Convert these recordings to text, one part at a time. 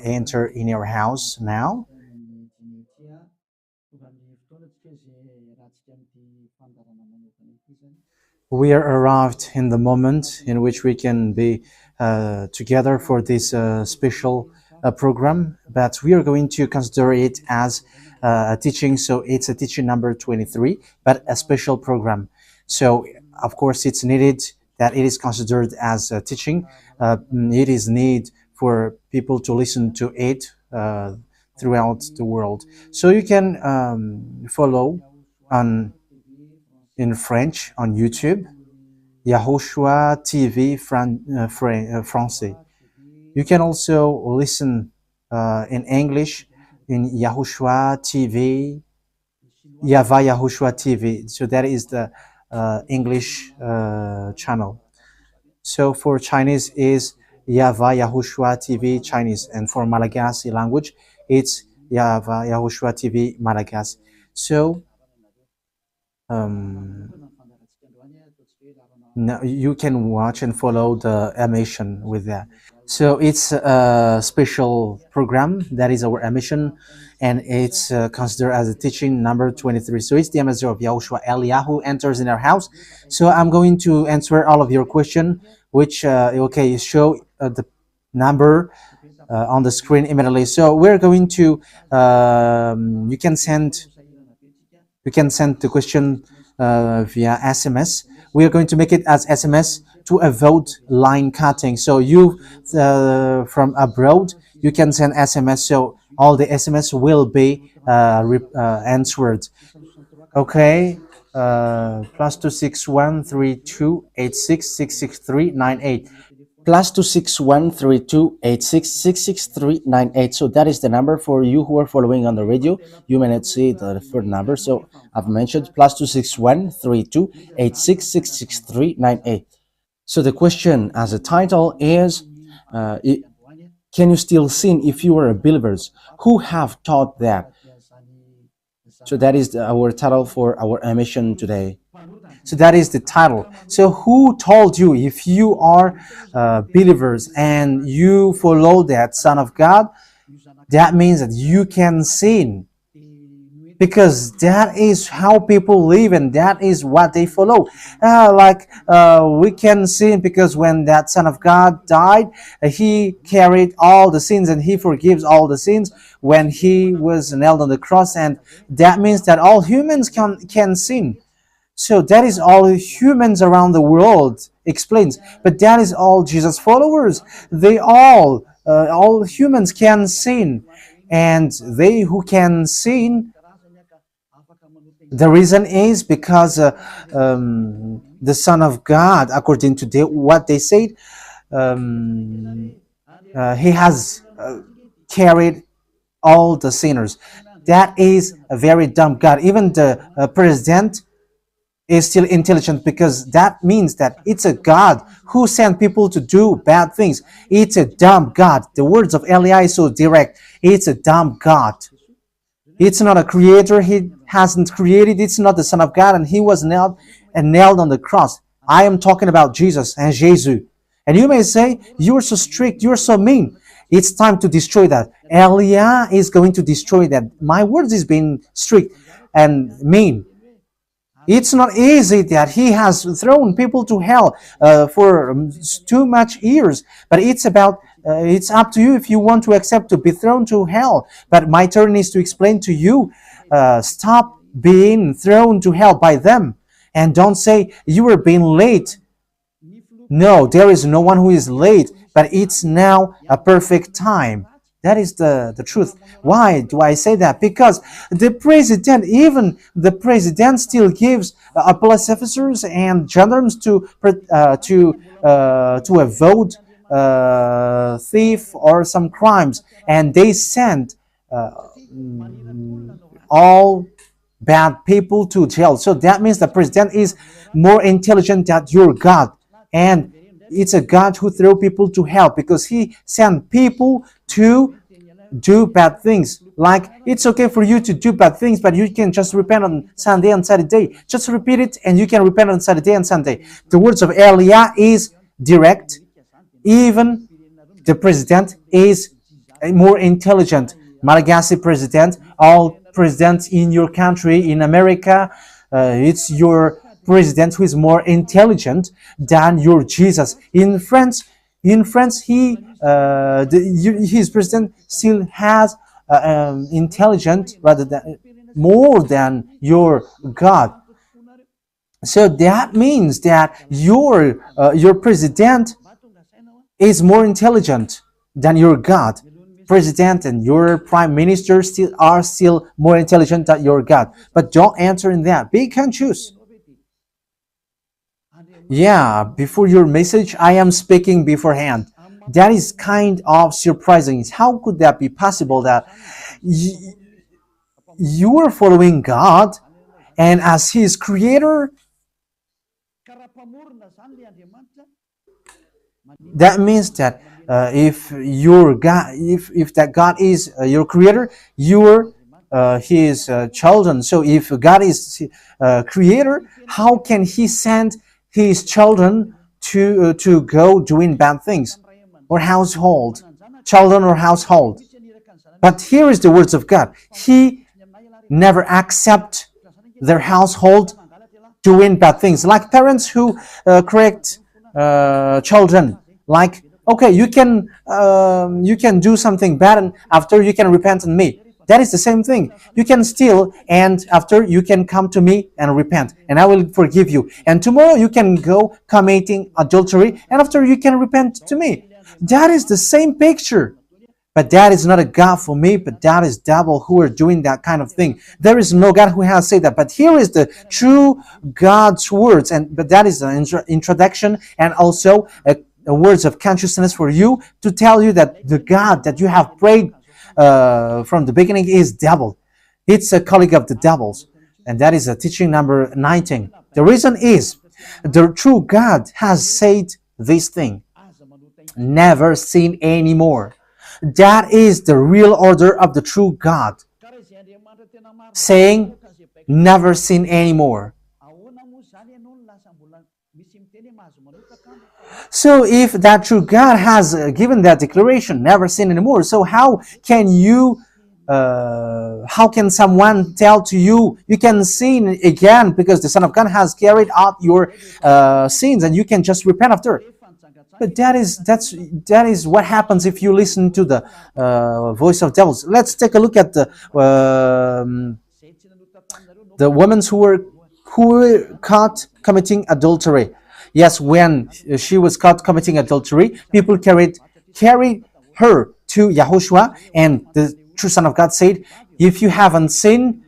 enter in your house now. We are arrived in the moment in which we can be together for this special program, but we are going to consider it as a teaching. So it's a teaching number 23, but a special program. So of course it's needed that it is considered as a teaching. It is need for people to listen to it throughout the world. So you can follow on in French on YouTube, YAHOSHUAH TV Français. You can also listen in English in YAHOSHUAH TV, YAHVAH YAHOSHUAH TV. So that is the English channel. So for Chinese is YAHVAH YAHOSHUAH TV Chinese, and for Malagasy language it's YAHVAH YAHOSHUAH TV Malagasy. So now you can watch and follow the emission with that. So it's a special program that is our emission, and it's considered as a teaching number 23. So it's the message of Yahushua Eliyahu enters in our house. So I'm going to answer all of your question, which okay, show the number on the screen immediately. So we're going to you can send the question via SMS. We are going to make it as SMS to avoid line cutting. So you from abroad, you can send SMS. So all the SMS will be answered. Okay. +2613286666398. +2613286666398. So that is the number for you who are following on the radio. You may not see the third number, so I've mentioned +2613286666398. So the question as a title is, can you still sin if you are a believers? Who have taught that? So that is our title for our emission today. So that is the title. So who told you if you are believers and you follow that Son of God, that means that you can sin? Because that is how people live and that is what they follow. We can sin because when that Son of God died, he carried all the sins and he forgives all the sins when he was nailed on the cross, and that means that all humans can sin. So that is all humans around the world explains. But that is all Jesus followers. They all humans can sin. And they who can sin, the reason is because the Son of God, according to what they said, he has carried all the sinners. That is a very dumb God. Even the president is still intelligent, because that means that it's a God who sent people to do bad things. It's a dumb God. The words of Eli is so direct. It's a dumb God. It's not a creator. He hasn't created. It's not the Son of God, and he was nailed on the cross. I am talking about Jesus and Jesus. And you may say, you're so strict, you're so mean. It's time to destroy that. Elia is going to destroy that. My words is being strict and mean. It's not easy that he has thrown people to hell for too much years. But it's up to you if you want to accept to be thrown to hell. But my turn is to explain to you, stop being thrown to hell by them. And don't say you were being late. No, there is no one who is late, but it's now a perfect time. That is the truth. Why do I say that? Because even the president still gives police officers and gendarmes to avoid thief or some crimes, and they send all bad people to jail. So that means the president is more intelligent than your God, and it's a God who throw people to hell because he sent people to do bad things. Like, it's okay for you to do bad things, but you can just repent on Sunday and Saturday. Just repeat it and you can repent on Saturday and Sunday. The words of Elia is direct. Even The president is more intelligent. Malagasy president, all presidents in your country, in America, it's your president who is more intelligent than your Jesus. In France, his president still has intelligent rather than more than your God. So that means that your president is more intelligent than your God. President and your prime minister still more intelligent than your God. But don't answer in that. Be conscious. Yeah, before your message, I am speaking beforehand. That is kind of surprising. How could that be possible that you are following God and as His creator, that means that if your God, if that God is your creator, you're His children. So if God is creator, how can He send His children to go doing bad things or household, children or household? But here is the words of God. He never accept their household doing bad things, like parents who correct children. Like, okay, you can do something bad, and after you can repent on me. That is the same thing. You can steal, and after you can come to me and repent, and I will forgive you. And tomorrow you can go committing adultery, and after you can repent to me. That is the same picture. But that is not a God for me, but that is devil who are doing that kind of thing. There is no God who has said that. But here is the true God's words, but that is an introduction and also a words of consciousness for you to tell you that the God that you have prayed from the beginning is devil. It's a colleague of the devils. And that is a teaching number 19. The reason is the true God has said this thing. Never seen anymore. That is the real order of the true God, saying never sin anymore. So if that true God has given that declaration, never sin anymore, so how can someone tell to you, you can sin again because the Son of God has carried out your sins and you can just repent after? But that is what happens if you listen to the voice of devils. Let's take a look at the women who were caught committing adultery. Yes, when she was caught committing adultery, people carried her to YAHOSHUAH, and the true Son of God said, "If you haven't sinned,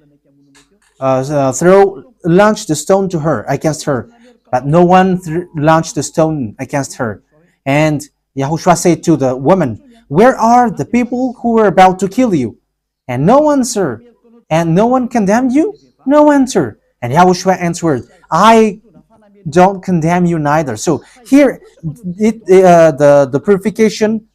launch the stone to her against her." But no one launched the stone against her. And YAHOSHUAH said to the woman, "Where are the people who were about to kill you?" And no one, sir. And no one condemned you? No answer. And YAHOSHUAH answered, "I don't condemn you neither." So here, the purification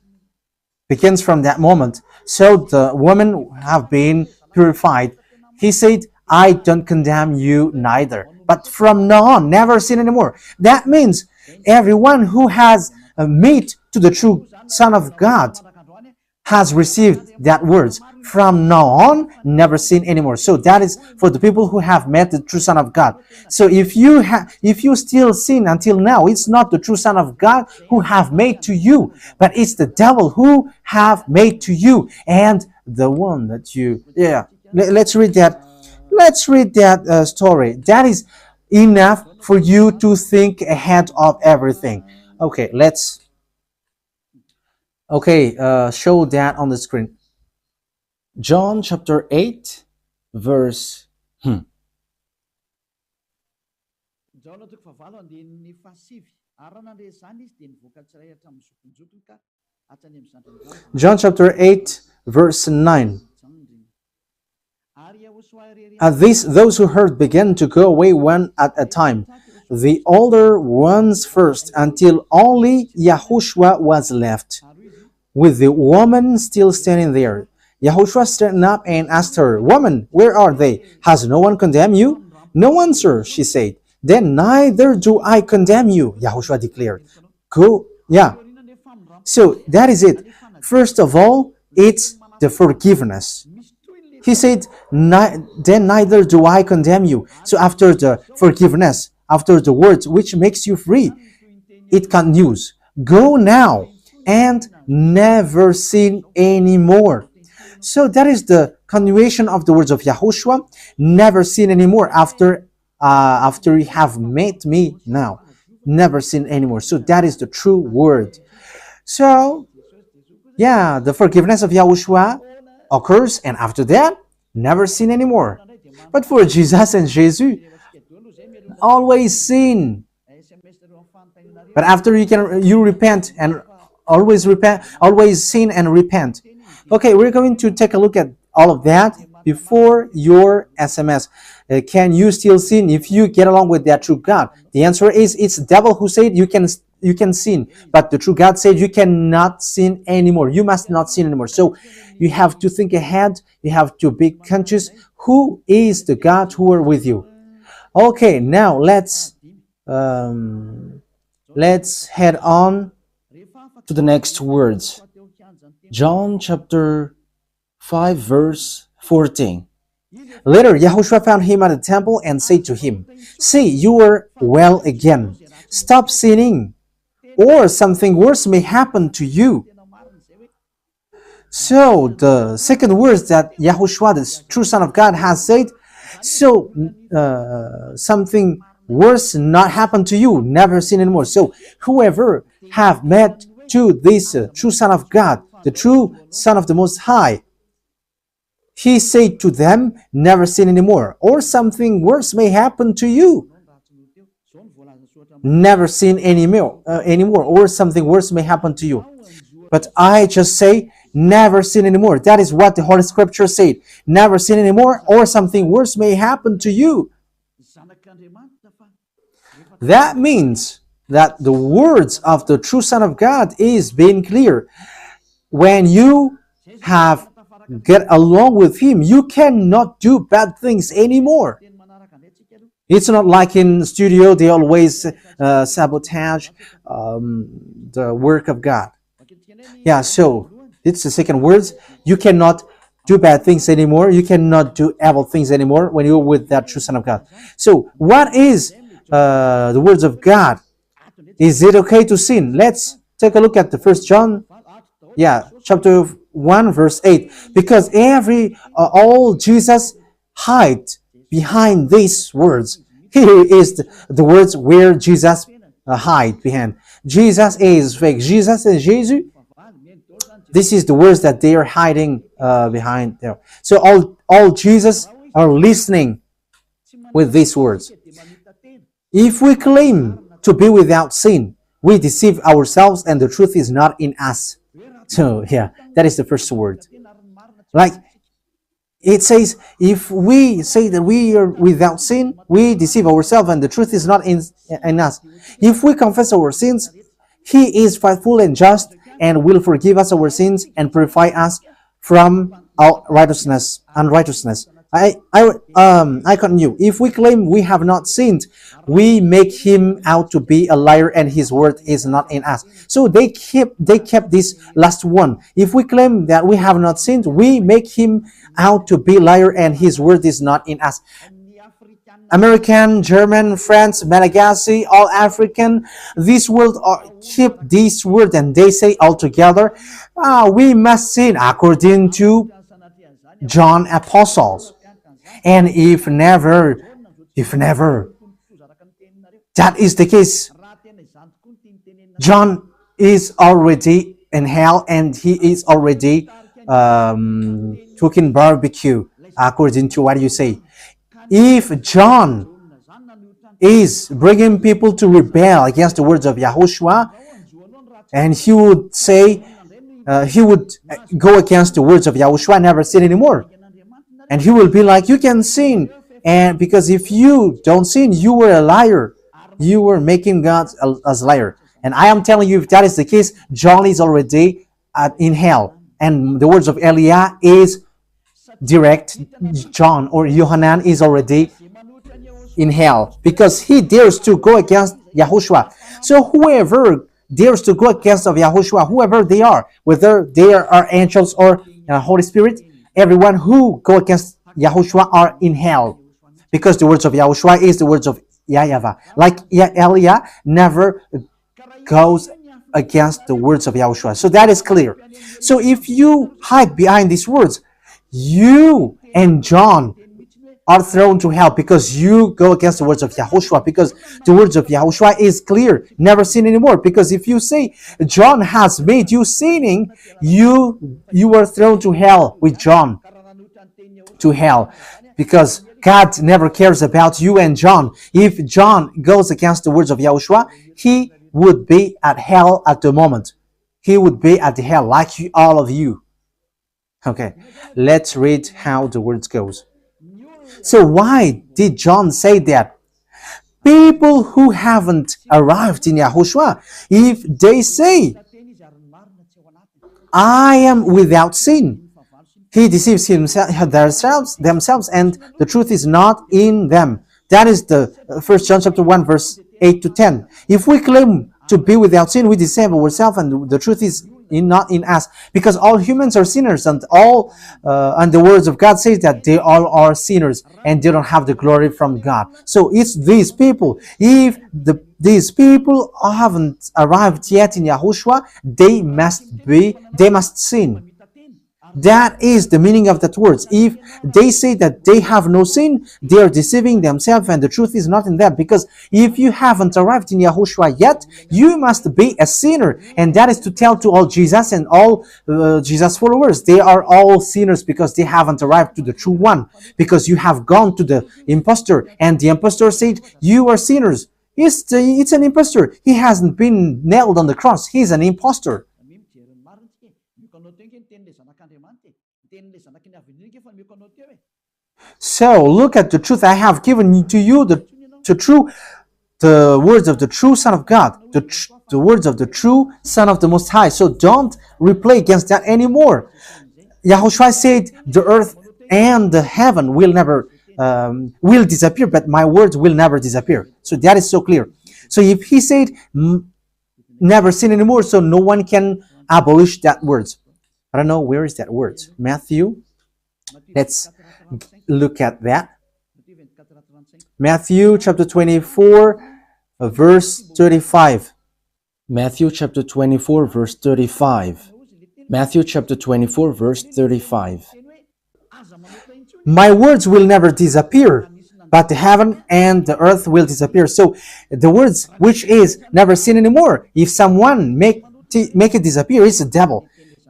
begins from that moment. So the women have been purified. He said, "I don't condemn you neither. But from now on, never sin anymore." That means everyone who has meet to the true Son of God has received that words. From now on, never sin anymore. So that is for the people who have met the true Son of God. So if you still sin until now, it's not the true Son of God who have made to you, but it's the devil who have made to you. And the one that let's read that. Let's read that story. That is enough for you to think ahead of everything. Okay, show that on the screen. John chapter 8, verse. John chapter 8, verse 9. At this, those who heard began to go away one at a time, the older ones first, until only YAHOSHUAH was left, with the woman still standing there. YAHOSHUAH straightened up and asked her, "Woman, where are they? Has no one condemned you?" "No one, sir," she said. "Then neither do I condemn you," YAHOSHUAH declared. Go, So that is it. First of all, it's the forgiveness. He said, then neither do I condemn you. So after the forgiveness, after the words which makes you free, it continues. Go now and never sin anymore. So that is the continuation of the words of Yahushua. Never sin anymore after you have met me now. Never sin anymore. So that is the true word. So yeah, the forgiveness of Yahushua occurs, and after that, never sin anymore. But for Jesus and Jesus, always sin. But after you repent and always sin and repent. Okay, we're going to take a look at all of that before your SMS. Can you still sin if you get along with that true God? The answer is it's the devil who said you can sin, but the true God said you cannot sin anymore. You must not sin anymore. So you have to think ahead. You have to be conscious. Who is the God who are with you? Okay, now let's head on to the next words. John chapter 5 verse 14. Later, Yahushua found him at the temple and said to him, "See, you are well again. Stop sinning, or something worse may happen to you." So the second words that Yahushua, the true Son of God, has said, so something worse not happen to you, never sin anymore. So whoever have met to this true Son of God, the true Son of the Most High, he said to them, never sin anymore, or something worse may happen to you. Never sin anymore, or something worse may happen to you. But I just say, never sin anymore. That is what the Holy Scripture said. Never sin anymore, or something worse may happen to you. That means that the words of the true Son of God is being clear. When you have get along with him, you cannot do bad things anymore. It's not like in studio they always sabotage the work of God. Yeah, so it's the second words. You cannot do bad things anymore. You cannot do evil things anymore when you're with that true Son of God. So what is the words of God? Is it okay to sin? Let's take a look at the First John, chapter 1 verse 8. Because all Jesus hide behind these words. Here is the words where Jesus hide behind. Jesus is fake. Jesus and Jesus. This is the words that they are hiding behind there. So all Jesus are listening with these words. If we claim to be without sin, we deceive ourselves and the truth is not in us. So yeah, that is the first word. Like it says, if we say that we are without sin, we deceive ourselves and the truth is not in us. If we confess our sins, he is faithful and just and will forgive us our sins and purify us from our unrighteousness. I continue. If we claim we have not sinned, we make him out to be a liar, and his word is not in us. So they kept this last one. If we claim that we have not sinned, we make him out to be liar, and his word is not in us. American, German, French, Malagasy, all African, this world keep this word, and they say all together, we must sin according to John Apostles. And if never, that is the case, John is already in hell and he is already cooking barbecue, according to what you say. If John is bringing people to rebel against the words of Yahushua, and he would say, he would go against the words of Yahushua, never sin anymore. And he will be like, you can sin. And because if you don't sin, you were a liar. You were making God as a liar. And I am telling you, if that is the case, John is already in hell. And the words of Eliah is direct. John or Yohanan is already in hell because he dares to go against Yahushua. So whoever dares to go against of Yahushua, whoever they are, whether they are angels or Holy Spirit, everyone who go against Yahushua are in hell. Because the words of Yahushua is the words of YAHVAH. Like Elia never goes against the words of Yahushua. So that is clear. So if you hide behind these words, you and John are thrown to hell because you go against the words of Yahushua, because the words of Yahushua is clear, never sin anymore. Because if you say John has made you sinning, you are thrown to hell with John, to hell, because God never cares about you and John. If John goes against the words of Yahushua, he would be at hell at the moment. He would be at the hell like all of you. Okay, let's read how the words goes. So why did John say that? People who haven't arrived in Yahushua, if they say, I am without sin, he deceives themselves, and the truth is not in them. That is the 1 John chapter 1, verse 8 to 10. If we claim to be without sin, we deceive ourselves, and the truth is not in us, because all humans are sinners, and and the words of God says that they all are sinners and they don't have the glory from God. So it's these people. If these people haven't arrived yet in Yahushua, they must sin. That is the meaning of that words. If they say that they have no sin, they are deceiving themselves, and the truth is not in them. Because if you haven't arrived in Yahushua yet, you must be a sinner. And that is to tell to all Jesus and all Jesus followers. They are all sinners because they haven't arrived to the true one. Because you have gone to the impostor, and the impostor said, you are sinners. It's an impostor. He hasn't been nailed on the cross. He's an impostor. So look at the truth I have given to you, the words of the true Son of God, the words of the true Son of the Most High. So don't replay against that anymore. Yahushua said the earth and the heaven will never will disappear, but my words will never disappear. So that is so clear. So if he said never sin anymore, so no one can abolish that words. I don't know, where is that word? Matthew. Let's look at that. Matthew chapter 24, verse 35. Matthew chapter 24, verse 35. Matthew chapter 24, verse 35. My words will never disappear, but the heaven and the earth will disappear. So the words which is never sin anymore, if someone make it disappear, it's the devil.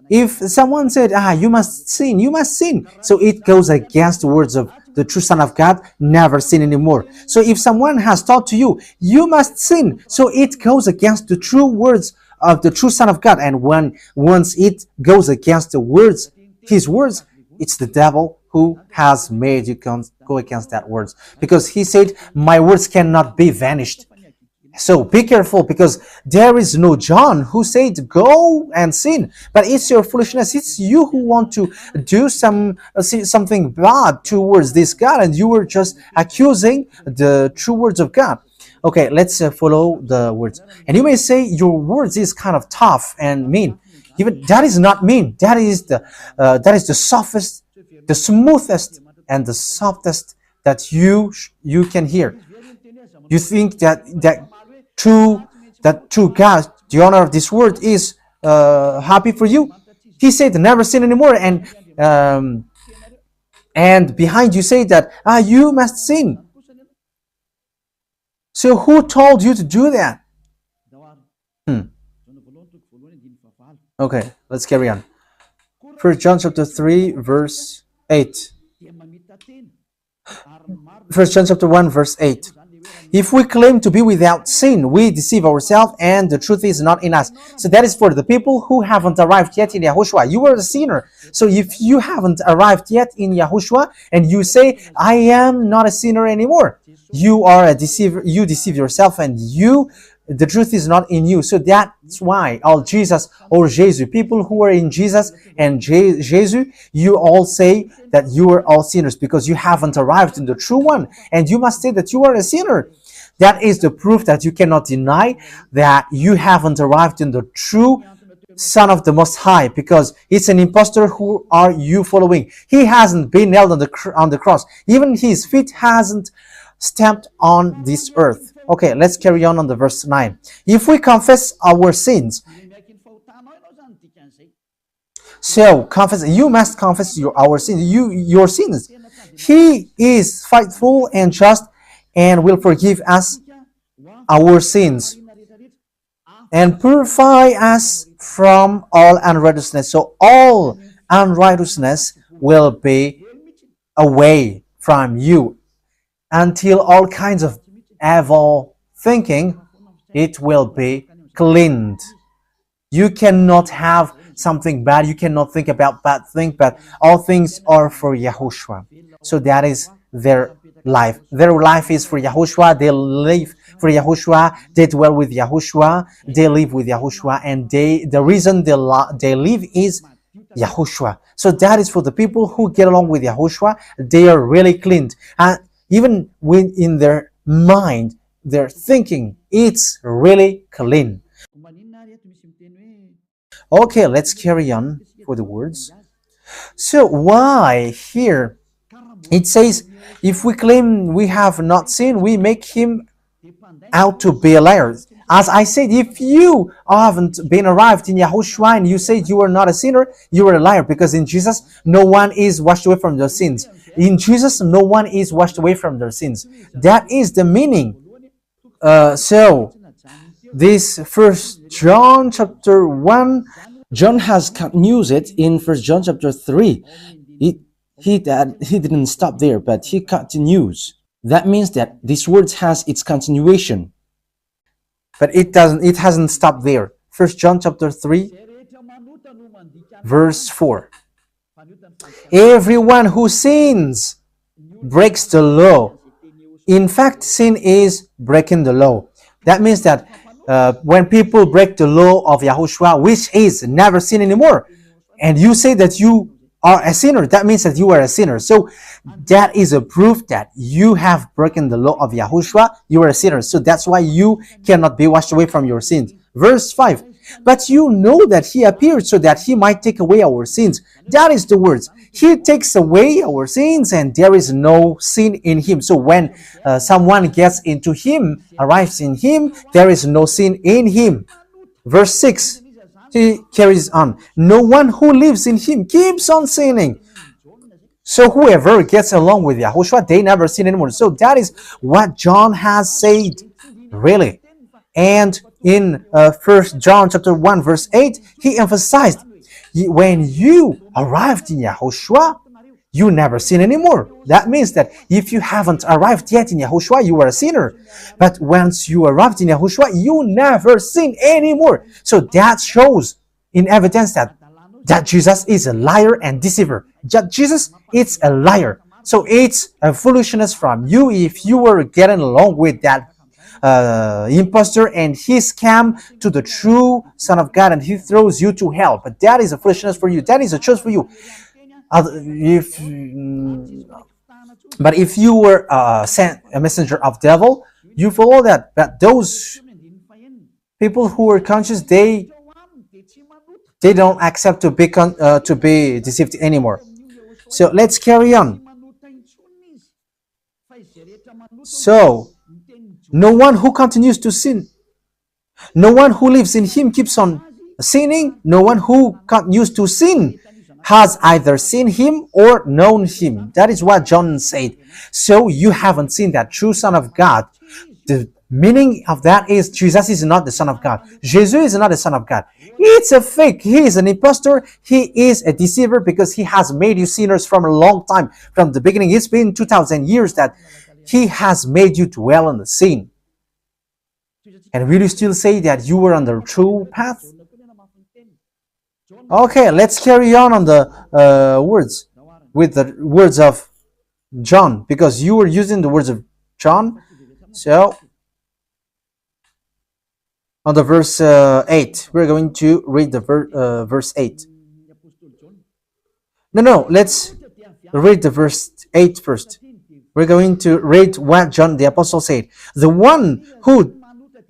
If someone said, you must sin, you must sin. So it goes against the words of the true Son of God, never sin anymore. So if someone has taught to you, you must sin. So it goes against the true words of the true Son of God. And once it goes against the words, his words, it's the devil who has made you go against that words. Because he said, my words cannot be vanished. So be careful, because there is no John who said go and sin, but it's your foolishness. It's you who want to do something bad towards this God, and you were just accusing the true words of God. Okay, let's follow the words. And you may say your words is kind of tough and mean. Even that is not mean. That is the softest, the smoothest, and the softest that you can hear. You think that true God, the owner of this word, is happy for you? He said never sin anymore, and behind you say that you must sin. So who told you to do that? Okay, let's carry on. 1 John chapter 3, verse 8. 1 John chapter 1, verse 8. If we claim to be without sin, we deceive ourselves, and the truth is not in us. So that is for the people who haven't arrived yet in Yahushua. You are a sinner. So if you haven't arrived yet in Yahushua, and you say, I am not a sinner anymore, you are a deceiver. You deceive yourself, and the truth is not in you. So that's why all Jesus or Jesus, people who are in Jesus and Jesus, you all say that you are all sinners, because you haven't arrived in the true one, and you must say that you are a sinner. That is the proof that you cannot deny that you haven't arrived in the true Son of the Most High, because it's an impostor. Who are you following? He hasn't been nailed on the cross. Even his feet hasn't stamped on this earth. Okay, let's carry on the verse 9. If we confess our sins, so confess, you must confess our sins, your sins. He is faithful and just and will forgive us our sins and purify us from all unrighteousness. So all unrighteousness will be away from you until all kinds of evil thinking, it will be cleaned. You cannot have something bad. You cannot think about bad things, but all things are for Yahushua. So that is their life. Their life is for Yahushua. They live for Yahushua. They dwell with Yahushua. They live with Yahushua. And the reason they live is Yahushua. So that is for the people who get along with Yahushua. They are really cleaned. And even when in their mind, their thinking, it's really clean. Okay, let's carry on for the words. So why here it says, if we claim we have not sinned, we make him out to be a liar. As I said, if you haven't been arrived in Yahushua and you said you are not a sinner, you are a liar, because in Jesus no one is washed away from their sins. In Jesus no one is washed away from their sins. That is the meaning. So this First John chapter 1, John has continued it in First John chapter 3. He didn't stop there, but he continues. That means that this word has its continuation. But it hasn't stopped there. First John chapter 3, verse 4. Everyone who sins breaks the law. In fact, sin is breaking the law. That means that when people break the law of Yahushua, which is never sin anymore, and you say that you are a sinner, that means that you are a sinner. So that is a proof that you have broken the law of Yahushua. You are a sinner. So that's why you cannot be washed away from your sins. Verse 5. But you know that he appeared so that he might take away our sins. That is the words. He takes away our sins and there is no sin in him. So when someone gets into him, arrives in him, there is no sin in him. Verse 6. He carries on. No one who lives in him keeps on sinning. So whoever gets along with Yahushua, they never sin anymore. So that is what John has said, really. And in 1 John chapter 1 verse 8, he emphasized, when you arrived in Yahushua, you never sin anymore. That means that if you haven't arrived yet in Yahushua, you are a sinner. But once you arrived in Yahushua, you never sin anymore. So that shows in evidence that Jesus is a liar and deceiver. Jesus is a liar. So it's a foolishness from you if you were getting along with that impostor and he scam to the true Son of God and he throws you to hell. But that is a foolishness for you. That is a choice for you. But if you were sent a messenger of devil, you follow that. But those people who are conscious, they don't accept to be deceived anymore. So let's carry on. So no one who continues to sin, no one who lives in him keeps on sinning. No one who continues to sin has either seen him or known him. That is what John said. So you haven't seen that true Son of God. The meaning of that is Jesus is not the Son of God. Jesus is not the Son of God. It's a fake. He is an impostor. He is a deceiver because he has made you sinners from a long time. From the beginning, it's been 2,000 years that he has made you dwell in the sin. And will you still say that you were on the true path? Okay, let's carry on the words with the words of John, because you were using the words of John. So on the verse 8, we're going to read the verse 8. No, let's read the verse 8 first. We're going to read what John the Apostle said. The one who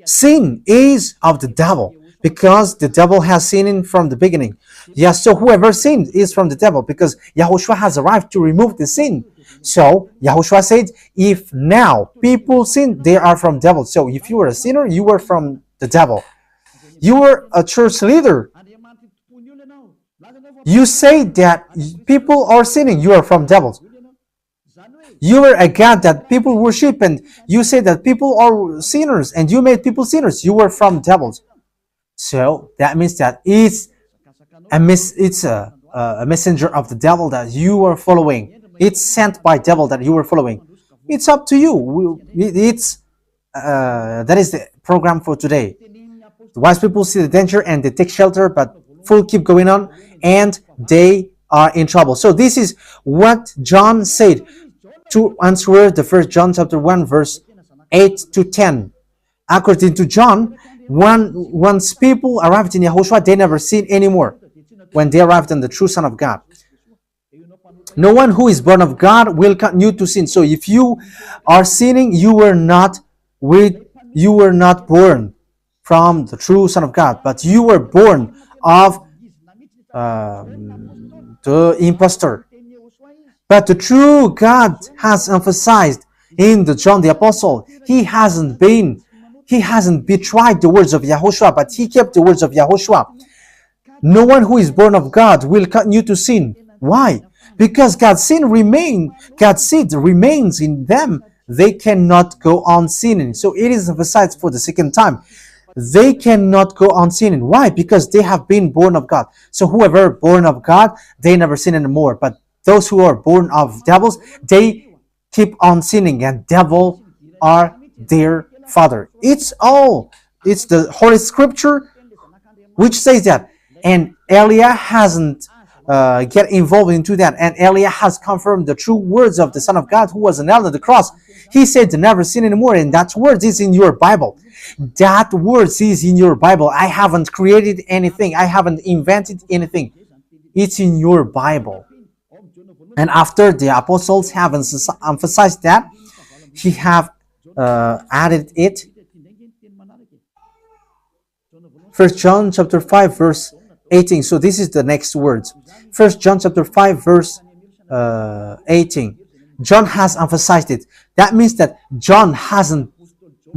sin is of the devil, because the devil has sinned from the beginning. Yes, so whoever sinned is from the devil, because YAHOSHUAH has arrived to remove the sin. So YAHOSHUAH said, if now people sin, they are from devil. So if you were a sinner, you were from the devil. You were a church leader. You say that people are sinning, you are from devils. You were a God that people worship, and you say that people are sinners, and you made people sinners, you were from devils. So that means that it's a messenger of the devil that you are following. It's sent by devil that you are following. It's up to you. That is the program for today. The wise people see the danger and they take shelter, but fool keep going on and they are in trouble. So this is what John said to answer the first John chapter 1 verse 8 to 10. According to John, once people arrived in YAHOSHUAH, they never sin anymore when they arrived in the true Son of God. No one who is born of God will continue to sin. So if you are sinning, you were not born from the true Son of God, but you were born of the impostor. But the true God has emphasized in the John the Apostle, he hasn't betrayed the words of YAHOSHUAH, but he kept the words of YAHOSHUAH. No one who is born of God will continue to sin. Why? Because God's seed remains in them. They cannot go on sinning. So it is emphasized for the second time. They cannot go on sinning. Why? Because they have been born of God. So whoever born of God, they never sin anymore. But those who are born of devils, they keep on sinning, and devil are their father. It's the Holy Scripture which says that. And Elia hasn't get involved into that. And Elia has confirmed the true words of the Son of God who was nailed on the cross. He said to never sin anymore, and that word is in your Bible. That word is in your Bible. I haven't created anything. I haven't invented anything. It's in your Bible. And after the apostles have emphasized that, he have added it. 1 John chapter 5 verse 18. So this is the next words. 1 John chapter 5 verse 18. John has emphasized it. That means that John hasn't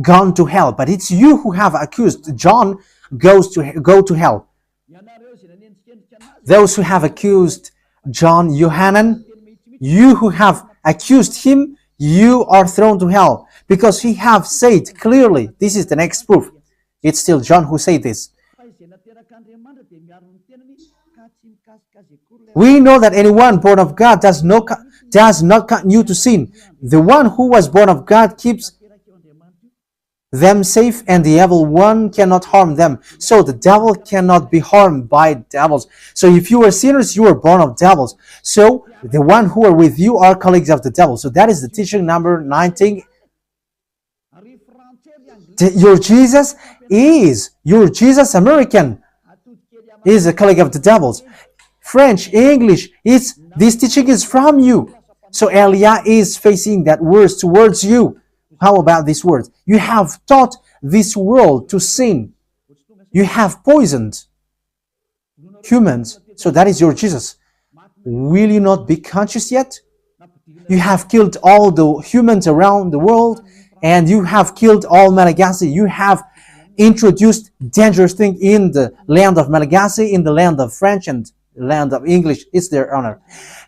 gone to hell, but it's you who have accused John go to hell. Those who have accused John Yohanan, you who have accused him, you are thrown to hell, because he have said clearly. This is the next proof. It's still John who said this. We know that anyone born of God does not continue to sin. The one who was born of God keeps them safe, and the evil one cannot harm them. So the devil cannot be harmed by devils. So if you are sinners, you are born of devils. So the one who are with you are colleagues of the devil. So that is the teaching number 19. Your Jesus American is a colleague of the devils. French, English, this teaching is from you. So Elia is facing that words towards you. How about these words? You have taught this world to sin. You have poisoned humans. So that is your Jesus. Will you not be conscious yet? You have killed all the humans around the world, and you have killed all Malagasy. You have introduced dangerous things in the land of Malagasy, in the land of French, and the land of English. It's their honor.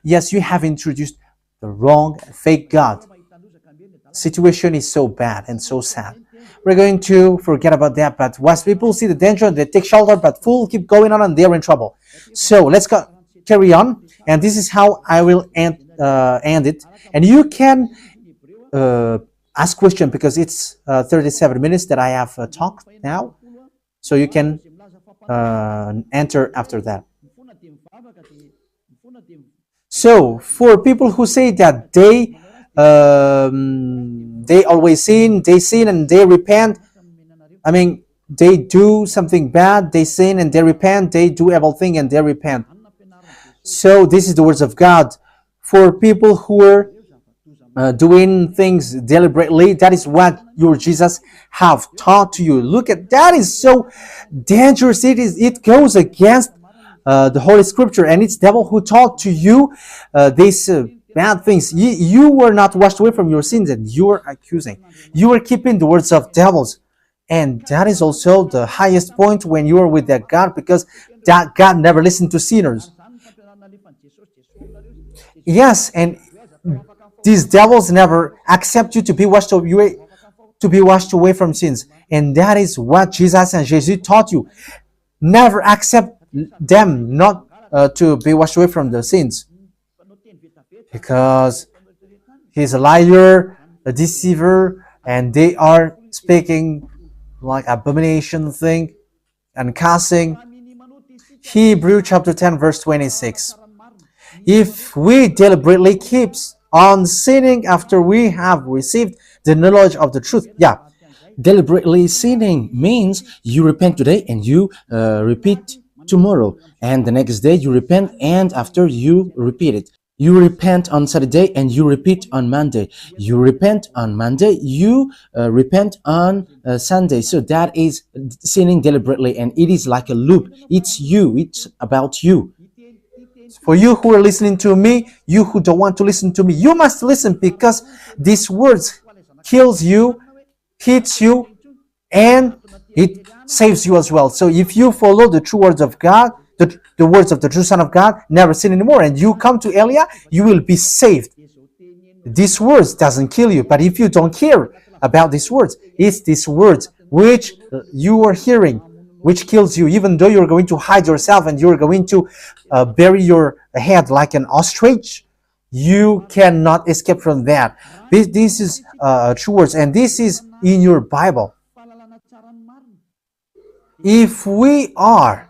Yes, you have introduced the wrong, fake God. Situation is so bad and so sad. We're going to forget about that, but wise people see the danger, they take shelter, but fools keep going on and they're in trouble. So let's carry on, and this is how I will end it. And you can ask question, because it's 37 minutes that I have talked now, so you can enter after that. So for people who say that they always sin, and they repent. I mean, they do something bad, they sin and they repent. They do evil thing and they repent. So this is the words of God for people who are doing things deliberately. That is what your Jesus have taught to you. Look at that, is so dangerous. It goes against the Holy Scripture, and it's devil who taught to you these bad things. You were not washed away from your sins, and you are accusing. You are keeping the words of devils, and that is also the highest point when you are with that God, because that God never listened to sinners. Yes, and these devils never accept you to be washed away from sins, and that is what Jesus and Jesus taught you. Never accept them not to be washed away from the sins, because he's a liar, a deceiver, and they are speaking like abomination thing and cussing. Hebrew chapter 10 verse 26. If we deliberately keep on sinning after we have received the knowledge of the truth, Deliberately sinning means you repent today and you repeat tomorrow, and the next day you repent, and after you repeat it. You repent on Saturday and you repeat on Monday. You repent on Monday, you repent on Sunday. So that is sinning deliberately, and it is like a loop. It's you, it's about you. for you who are listening to me, you who don't want to listen to me, you must listen, because these words kills you, hits you, and it saves you as well. So if you follow the true words of God, the words of the true Son of God, never sin anymore, and you come to Elia, you will be saved. These words doesn't kill you, but if you don't care about these words, it's these words which you are hearing which kills you, even though you're going to hide yourself and you're going to bury your head like an ostrich. You cannot escape from that. This is true words, and this is in your Bible. If we are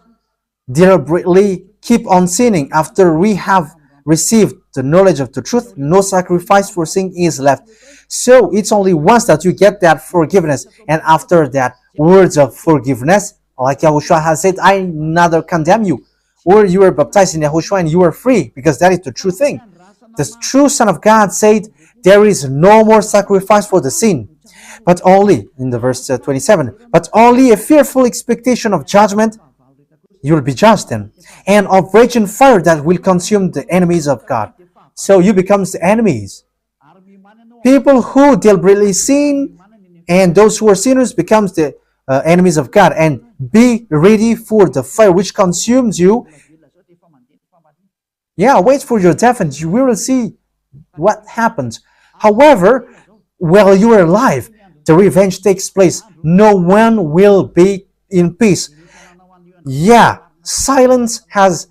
deliberately keep on sinning after we have received the knowledge of the truth, no sacrifice for sin is left. So it's only once that you get that forgiveness, and after that words of forgiveness, like YAHOSHUAH has said, I neither condemn you. Or you are baptized in YAHOSHUAH and you are free, because that is the true thing. The true Son of God said, there is no more sacrifice for the sin, but only, in the verse 27, but only a fearful expectation of judgment. You will be judged then, and of raging fire that will consume the enemies of God. So you become the enemies. People who deliberately sin and those who are sinners becomes the enemies of God, and be ready for the fire which consumes you. Wait for your death and you will see what happens. However, while you are alive, the revenge takes place. No one will be in peace. Silence has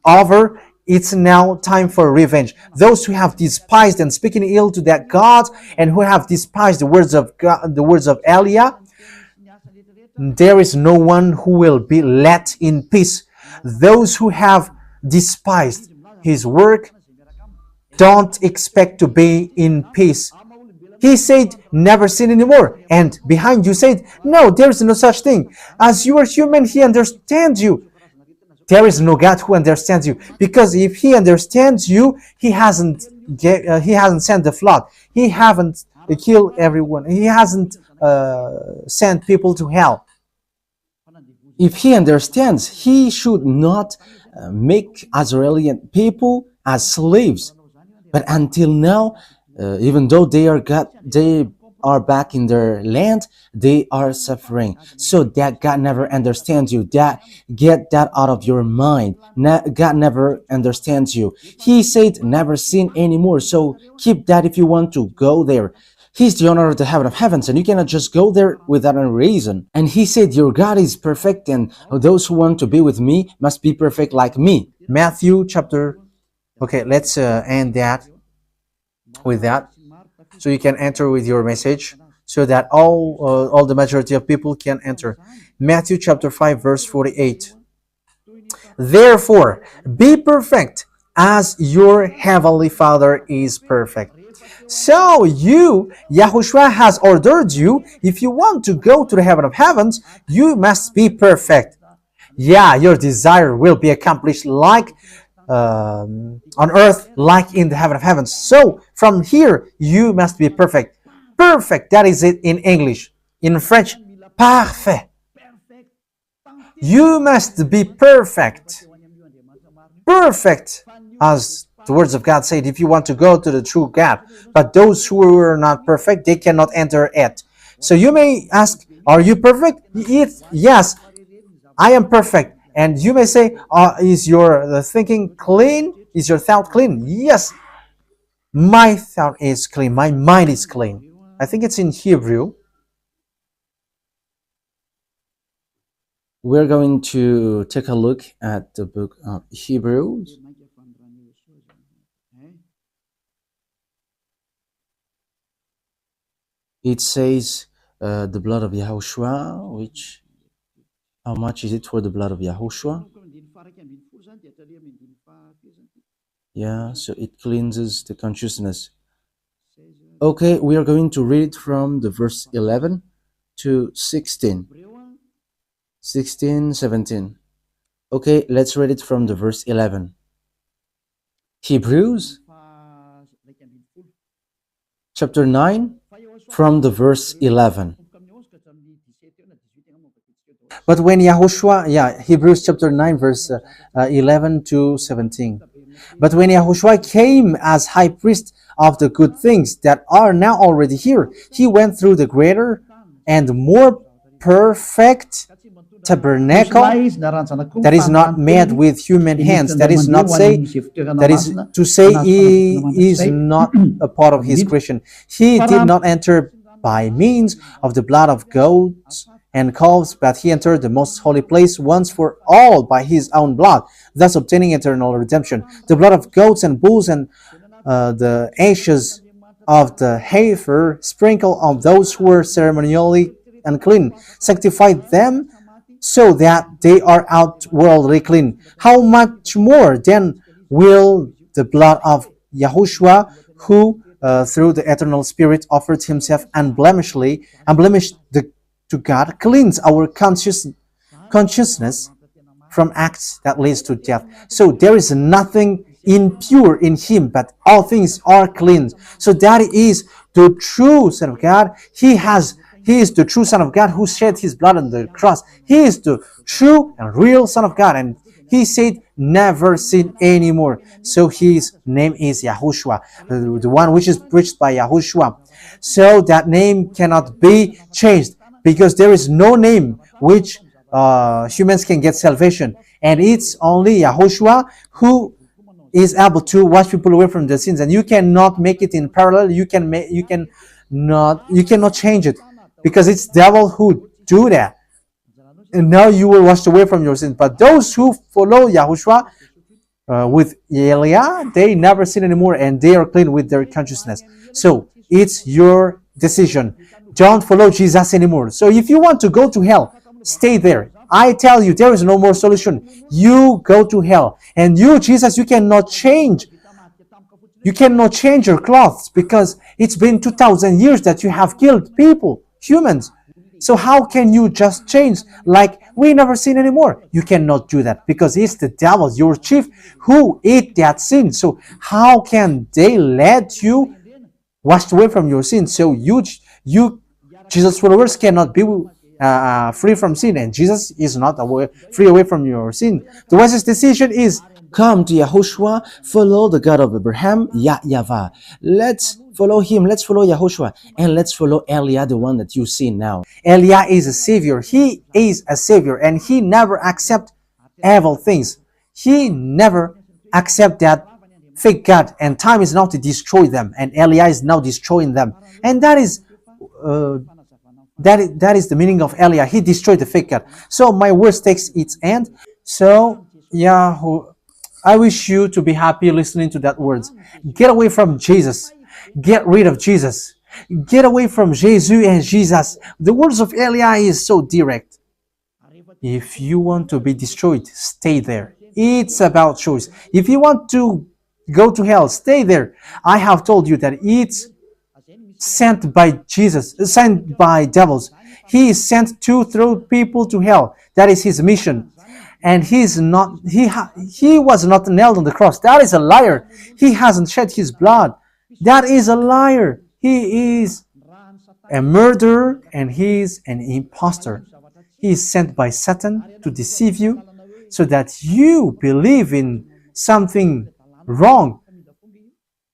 over. It's now time for revenge. Those who have despised and speaking ill to that God, and who have despised the words of God, the words of Elia, there is no one who will be let in peace. Those who have despised his work don't expect to be in peace. He said, never sin anymore. And behind you said, no, there is no such thing. As you are human, he understands you. There is no God who understands you. Because if he understands you, he hasn't sent the flood. He haven't killed everyone. He hasn't sent people to hell. If he understands, he should not make Israeli people as slaves. But until now, even though they are back in their land, they are suffering. So that God never understands you. Get that out of your mind. God never understands you. He said never sin anymore. So keep that if you want to go there. He's the owner of the heaven of heavens, and you cannot just go there without a reason. And he said, your God is perfect, and those who want to be with me must be perfect like me. Matthew chapter... Okay, let's end that with that. So you can enter with your message, so that all the majority of people can enter. Matthew chapter 5 verse 48. Therefore, be perfect as your heavenly Father is perfect. So YAHOSHUAH has ordered you, if you want to go to the heaven of heavens, you must be perfect. Your desire will be accomplished like on earth like in the heaven of heavens. So from here, you must be perfect. Perfect, that is it in English. In French, parfait. You must be perfect. Perfect, as the words of God said, if you want to go to the true God. But those who are not perfect, they cannot enter it. So you may ask, are you perfect? Yes, I am perfect. And you may say, is your thinking clean? Is your thought clean? Yes, my thought is clean. My mind is clean. I think it's in Hebrew. We're going to take a look at the book of Hebrews. It says the blood of Yahushua, which, how much is it for the blood of Yahushua? Yeah, so it cleanses the consciousness. Okay, we are going to read from the verse 11 to 16. 16, 17. Okay, let's read it from the verse 11. Hebrews chapter 9 from the verse 11. But when Yahushua, Hebrews chapter 9, verse 11 to 17. But when Yahushua came as high priest of the good things that are now already here, he went through the greater and more perfect tabernacle that is not made with human hands. That is not say, that is to say, he is not a part of his creation. He did not enter by means of the blood of goats and calves, but he entered the most holy place once for all by his own blood, thus obtaining eternal redemption. The blood of goats and bulls and the ashes of the heifer sprinkled on those who were ceremonially unclean, sanctified them so that they are outwardly clean. How much more then will the blood of Yahushua, who through the eternal Spirit offered himself unblemished to God, cleanse our consciousness from acts that leads to death. So there is nothing impure in him, but all things are clean. So that is the true Son of God. He is the true Son of God who shed his blood on the cross. He is the true and real Son of God. And he said, never sin anymore. So his name is Yahushua, the one which is preached by Yahushua. So that name cannot be changed, because there is no name which humans can get salvation. And it's only Yahushua who is able to wash people away from their sins. And you cannot make it in parallel. You cannot change it, because it's devil who do that. And now you will wash away from your sins. But those who follow Yahushua with Elia, they never sin anymore, and they are clean with their consciousness. So it's your decision. Don't follow Jesus anymore. So if you want to go to hell, stay there. I tell you, there is no more solution. You go to hell. And you, Jesus, you cannot change. You cannot change your clothes, because it's been 2,000 years that you have killed people, humans. So how can you just change like we never sin anymore? You cannot do that, because it's the devil, your chief, who ate that sin. So how can they let you washed away from your sin? So you Jesus followers cannot be free from sin, and Jesus is not free away from your sin. The wisest decision is come to Yahushua, follow the God of Abraham, YAHVAH. Let's follow him, let's follow Yahushua, and let's follow Elia, the one that you see now. Elia is a savior. He is a savior, and he never accept evil things. He never accept that fake God, and time is now to destroy them, and Elia is now destroying them. And that is the meaning of Elia. He destroyed the fake God. So my words takes its end. So I wish you to be happy listening to that words. Get away from Jesus. Get rid of Jesus. Get away from Jesus and Jesus. The words of Elia is so direct. If you want to be destroyed, stay there. It's about choice. If you want to go to hell, stay there. I have told you that it's sent by Jesus, sent by devils. He is sent to throw people to hell. That is his mission. and he was not nailed on the cross. That is a liar. He hasn't shed his blood. That is a liar. He is a murderer and he is an impostor. He is sent by Satan to deceive you so that you believe in something wrong,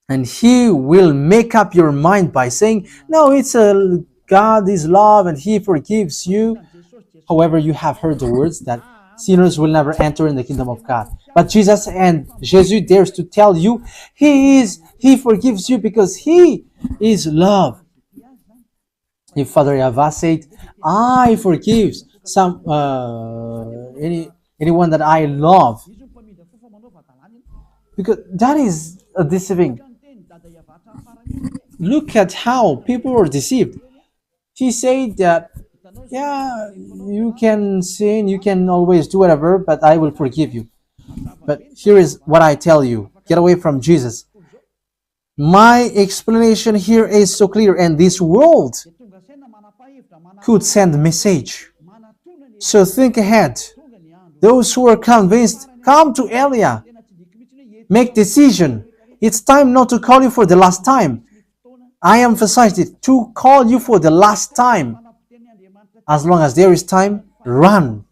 and he will make up your mind by saying, no, it's a God is love and he forgives you. However, you have heard the words that sinners will never enter in the kingdom of God. But Jesus dares to tell you he forgives you because he is love. If Father YAHVAH said, I forgive anyone that I love, because that is a deceiving. Look at how people were deceived. He said that, yeah, you can sin, you can always do whatever, but I will forgive you. But here is what I tell you. Get away from Jesus. My explanation here is so clear, and this world could send a message. So think ahead. Those who are convinced, come to Elia. Make decision. It's time not to call you for the last time. I emphasized it, to call you for the last time. As long as there is time, run.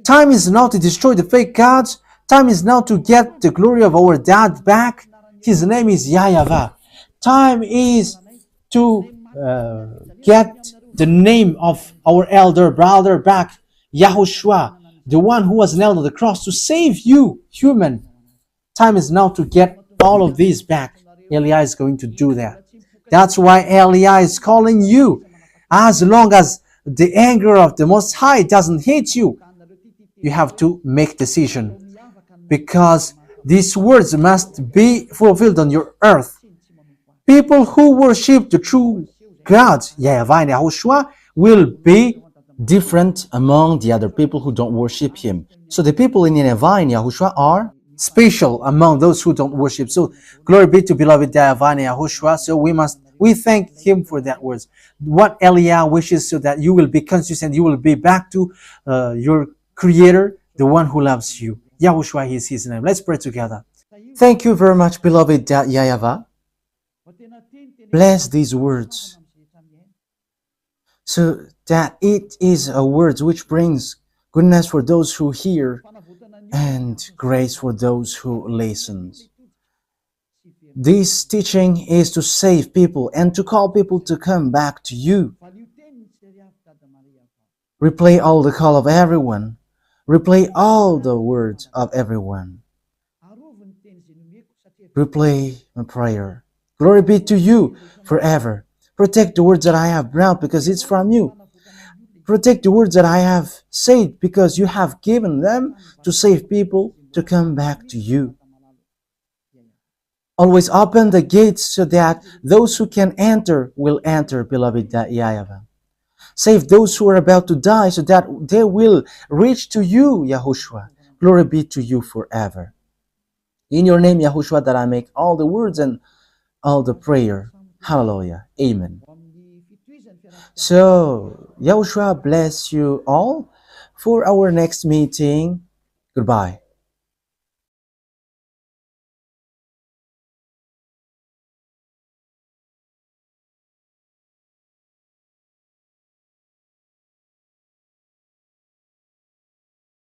Time is now to destroy the fake gods. Time is now to get the glory of our dad back. His name is YAHVAH. Time is to get the name of our elder brother back, YAHOSHUAH, the one who was nailed on the cross to save you, human. Time is now to get all of these back. Elia is going to do that. That's why Elia is calling you. As long as the anger of the Most High doesn't hit you, you have to make decision, because these words must be fulfilled on your earth. People who worship the true God, YAHVAH and YAHOSHUAH, will be different among the other people who don't worship him. So the people in YAHVAH and YAHOSHUAH are special among those who don't worship. So glory be to beloved YAHVAH and YAHOSHUAH. So we thank him for that words. What Elia wishes, so that you will be conscious and you will be back to your Creator, the one who loves you. YAHOSHUAH is his name. Let's pray together. Thank you very much, beloved YAHVAH. Bless these words, so that it is a word which brings goodness for those who hear and grace for those who listen. This teaching is to save people and to call people to come back to you. Replay all the call of everyone. Replay all the words of everyone. Replay my prayer. Glory be to you forever. Protect the words that I have brought, because it's from you. Protect the words that I have said, because you have given them to save people to come back to you. Always open the gates so that those who can enter will enter, beloved YAHVAH. Save those who are about to die so that they will reach to you, YAHOSHUAH. Glory be to you forever. In your name, YAHOSHUAH, that I make all the words and all the prayer. Hallelujah. Amen. So, YAHOSHUAH bless you all for our next meeting. Goodbye.